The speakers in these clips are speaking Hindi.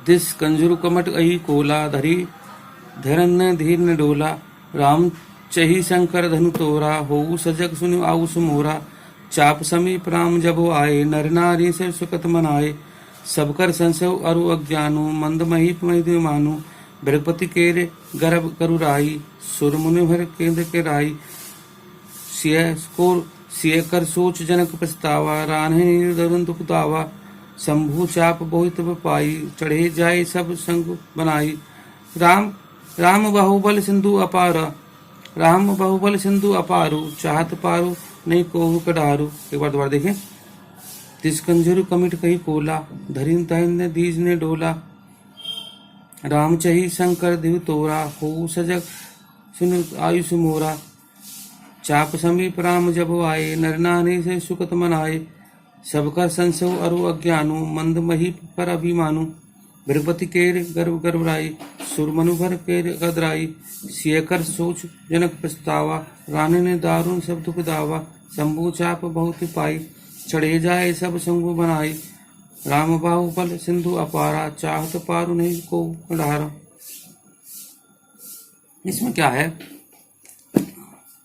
दिस कंजुर कमट अही कोला धरी धरन न धीर न डोला राम चही शंकर धनु तोरा हो सजग सुनि आउस मोरा चाप समीप राम जब आए नर नारी से सुकत मनाए सब कर संसव अरु अज्ञानु मंद महीप महि मानु बृहपति केरे गर्भ करु राई सुर मुनि भर केंद्र के राई सिय कर सोच जनक पछतावा रान्हे दरुन दुख दावा शंभु चाप बहुत पाई चढ़े जाए सब संग बनाई राम राम बाहुबल सिंधु अपार राम बाहुबल सिंधु अपारु चाहत पारु नहीं कोहु कडारू। एक बार दोबारा देखें। तिस कंजरु कमिट कही कोला धरिन तहन ने दीज ने डोला राम चही शंकर दिव तोरा हो सजग सुन आयुष मोरा चाप समीप राम जब आए नर नारी से सुकत मनाए सबका संसव अरु अज्ञानु मंद मही पर अभिमानु बृहपति केर गर्भ गर्भराई सुर मनुभर केर कदराई सिय कर सोच जनक पछतावा रानी ने दारुण सब दुख दावा शंभु चाप बहुत पाई चढ़े जाए सब संगु बनाई राम बाहुबल सिंधु अपारा चाहत पारु नहीं को ढारा। इसमें क्या है?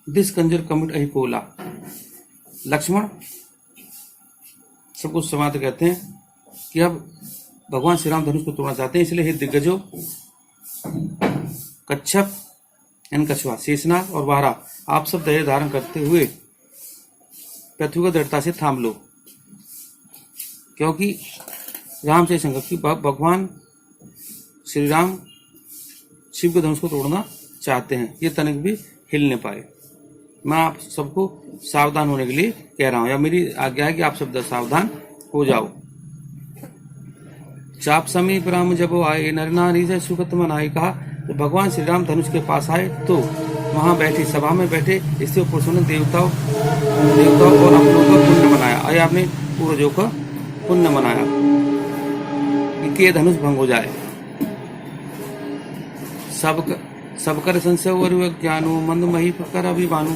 दिस कंजर कमिट अही कोला। लक्ष्मण सब कुछ समाप्त कहते हैं कि अब भगवान श्री राम धनुष को तोड़ना चाहते हैं, इसलिए हे दिग्गजों कच्छप यानी कछुआ शेषनाग और वारा आप सब धैर्य धारण करते हुए पृथ्वी को दृढ़ता से थाम लो, क्योंकि राम से संकट की भगवान श्री राम शिव के धनुष को तोड़ना चाहते हैं, ये तनिक भी हिल नहीं पाए। मैं आप सबको सावधान होने के लिए कह रहा हूं, या मेरी आज्ञा है कि आप सब सावधान हो जाओ। चाप समीप राम जब आए नर नारी से सुखत मनाए। कहा तो भगवान श्री राम धनुष के पास आए तो वहां बैठी सभा में बैठे स्त्री पुरुषों ने देवताओं और अपनों का पुण्य मनाया। आए आपने पूर्वजों का पुण्य मनाया कि ये धनुष भंग हो जाए। सबकर संशय और ज्ञानो मंद मही कर अभिमानु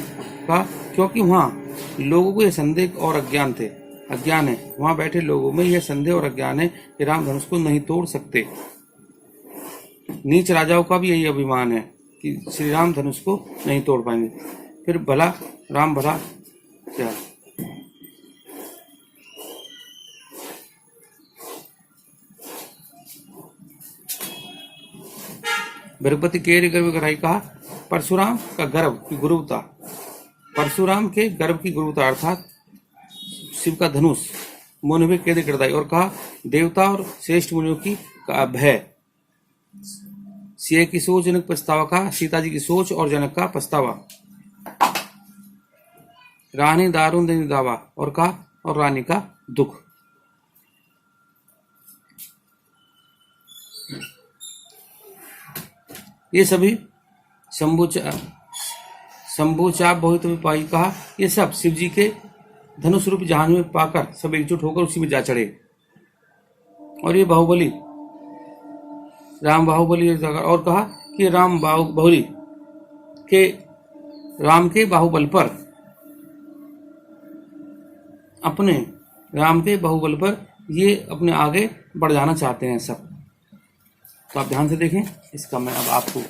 का, क्योंकि वहां लोगों को यह संदेह और अज्ञान है, वहां बैठे लोगों में यह संदेह और अज्ञान है कि राम धनुष को नहीं तोड़ सकते। नीच राजाओं का भी यही अभिमान है कि श्री राम धनुष को नहीं तोड़ पाएंगे। फिर भला राम भला क्या? बृहपति केर गर्भ कराई। कहा परशुराम का गर्भ की गुरुता, परशुराम के गर्भ की गुरुता अर्थात शिव का धनुष मुनि में कैद करदाई। और कहा देवता और श्रेष्ठ मुनियों की का भय। सिय की सोच जनक पछतावा। कहा सीता जी की सोच और जनक का पछतावा। रानी दारुण दिन दावा। और कहा और रानी का दुख। ये सभी शंभु चाप बहुत पाई। कहा ये सब शिव जी के धनुष रूप जहान में पाकर सब एकजुट होकर उसी में जा चढ़े। और ये बाहुबली राम बाहुबली। और कहा कि राम के बाहुबल पर ये अपने आगे बढ़ जाना चाहते हैं सब। तो आप ध्यान से देखें, इसका मैं अब आपको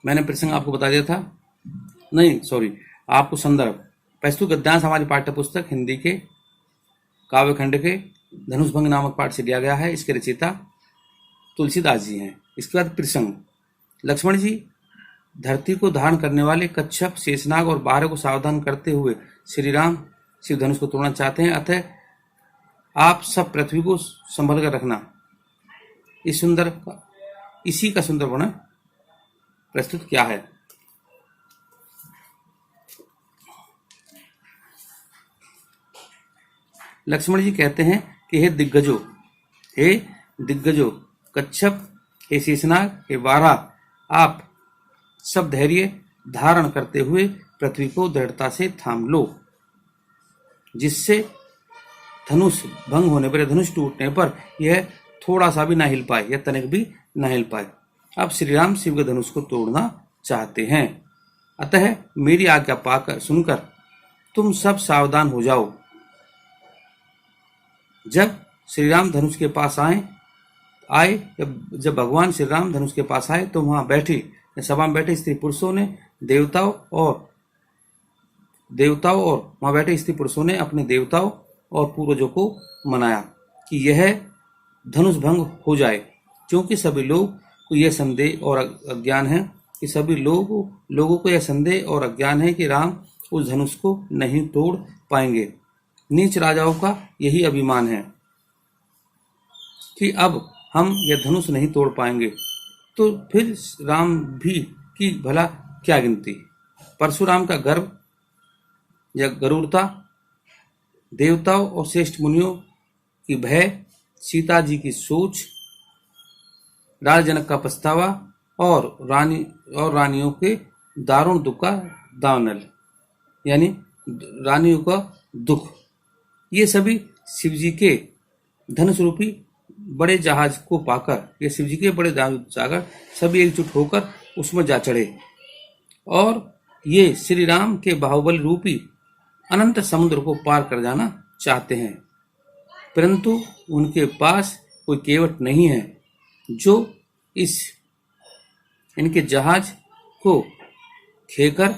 मैंने प्रसंग आपको बता दिया था, नहीं सॉरी, आपको संदर्भ प्रस्तुत गद्यांश हमारी पाठ्य पुस्तक हिंदी के काव्यखंड के धनुषभंग नामक पाठ से लिया गया है। इसके रचयिता तुलसीदास जी हैं। इसके बाद प्रसंग। लक्ष्मण जी धरती को धारण करने वाले कच्छप शेषनाग और बारह को सावधान करते हुए श्री राम शिव धनुष को तोड़ना चाहते हैं, अतः आप सब पृथ्वी को संभल कर रखना। इसी का सुंदर वर्णन प्रस्तुत किया है। लक्ष्मण जी कहते हैं कि हे दिग्गजों कच्छप, हे शेषनाग, हे वारा, आप सब धैर्य धारण करते हुए पृथ्वी को दृढ़ता से थाम लो, जिससे धनुष भंग होने पर, धनुष टूटने पर यह थोड़ा सा भी ना हिल पाए, या तनिक भी ना हिल पाए। अब श्री राम शिव के धनुष को तोड़ना चाहते हैं, अतः मेरी आज्ञा पाकर सुनकर तुम सब सावधान हो जाओ। जब श्री राम धनुष के पास आए जब भगवान श्री राम धनुष के पास आए तो वहां बैठे सभा में बैठे स्त्री पुरुषों ने देवताओं और वहां बैठे स्त्री पुरुषों ने अपने देवताओं और पूर्वजों को मनाया कि यह धनुष भंग हो जाए, क्योंकि सभी लोग को यह संदेह और अज्ञान है कि राम उस धनुष को नहीं तोड़ पाएंगे। नीच राजाओं का यही अभिमान है कि अब हम यह धनुष नहीं तोड़ पाएंगे, तो फिर राम भी की भला क्या गिनती। परशुराम का गर्व या गरूरता, देवताओं और श्रेष्ठ मुनियों की भय, सीता जी की सोच, राज जनक का पछतावा और रानियों के दारुण दुख का दावनल, यानी रानियों का दुख, ये सभी शिवजी के धनुष रूपी बड़े जहाज को पाकर, ये शिवजी के बड़े जहाज सभी एकजुट होकर उसमें जा चढ़े और ये श्री राम के बाहुबल रूपी अनंत समुद्र को पार कर जाना चाहते हैं, परंतु उनके पास कोई केवट नहीं है जो इनके जहाज को खेकर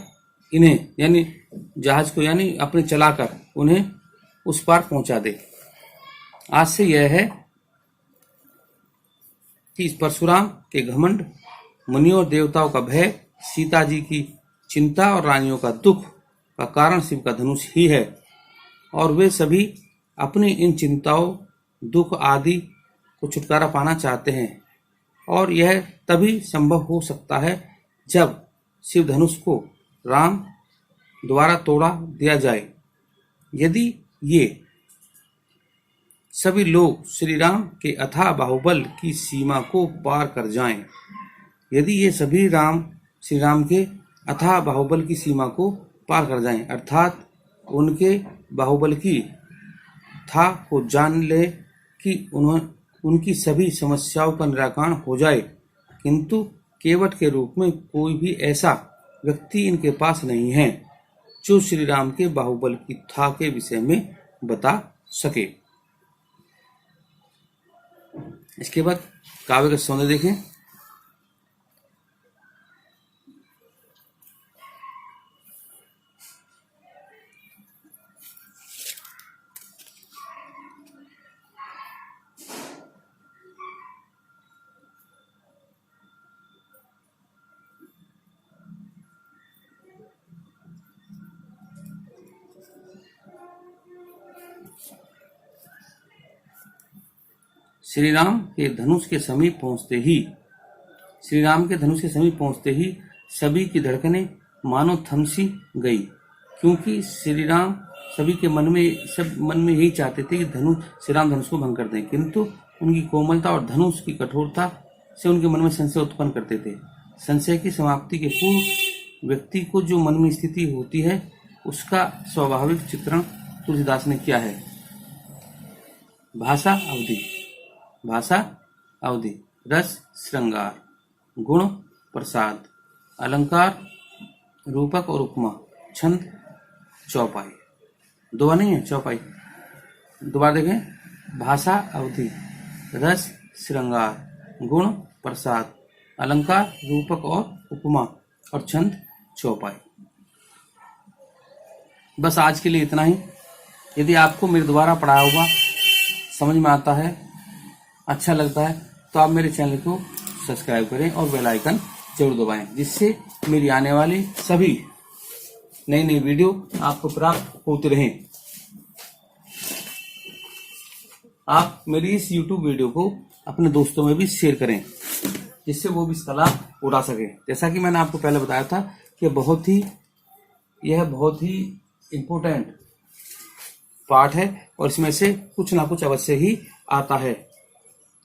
यानी अपने चलाकर उन्हें उस पार पहुंचा दे। आज से यह है कि इस परशुराम के घमंड, मुनियों और देवताओं का भय, सीता जी की चिंता और रानियों का दुख का कारण शिव का धनुष ही है, और वे सभी अपनी इन चिंताओं, दुख आदि को छुटकारा पाना चाहते हैं, और यह तभी संभव हो सकता है जब शिव धनुष को राम द्वारा तोड़ा दिया जाए। यदि ये सभी लोग श्री राम के अथाह बाहुबल की सीमा को पार कर जाएं, यदि ये सभी श्री राम के अथाह बाहुबल की सीमा को पार कर जाएं, अर्थात उनके बाहुबल की था को जान ले कि उनकी सभी समस्याओं का निराकरण हो जाए, किंतु केवट के रूप में कोई भी ऐसा व्यक्ति इनके पास नहीं है जो श्री राम के बाहुबल की था के विषय में बता सके। इसके बाद काव्य का सौंदर्य देखें। श्री राम के धनुष के समीप पहुंचते ही सभी की धड़कनें मानो थमसी गई, क्योंकि श्री राम सभी के मन में यही चाहते थे कि श्री राम धनुष को भंग कर दें, किंतु उनकी कोमलता और धनुष की कठोरता से उनके मन में संशय उत्पन्न करते थे। संशय की समाप्ति के पूर्व व्यक्ति को जो मन में स्थिति होती है उसका स्वाभाविक चित्रण तुलसीदास ने किया है। भाषा अवधि, रस श्रृंगार, गुण प्रसाद, अलंकार रूपक और उपमा, छंद चौपाई। दोबारा नहीं है, चौपाई। दोबारा देखें। भाषा अवधि, रस श्रृंगार, गुण प्रसाद, अलंकार रूपक और उपमा, और छंद चौपाई। बस आज के लिए इतना ही। यदि आपको मेरे द्वारा पढ़ाया हुआ समझ में आता है, अच्छा लगता है, तो आप मेरे चैनल को सब्सक्राइब करें और बेल आइकन जरूर दबाएं, जिससे मेरी आने वाली सभी नई वीडियो आपको प्राप्त होती रहें। आप मेरी इस YouTube वीडियो को अपने दोस्तों में भी शेयर करें, जिससे वो भी इसका लाभ उठा सके। जैसा कि मैंने आपको पहले बताया था कि यह बहुत ही इम्पोर्टेंट पार्ट है और इसमें से कुछ ना कुछ अवश्य ही आता है,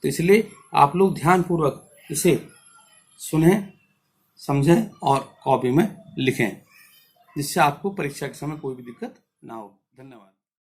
तो इसलिए आप लोग ध्यानपूर्वक इसे सुनें, समझें और कॉपी में लिखें। जिससे आपको परीक्षा के समय कोई भी दिक्कत ना हो। धन्यवाद।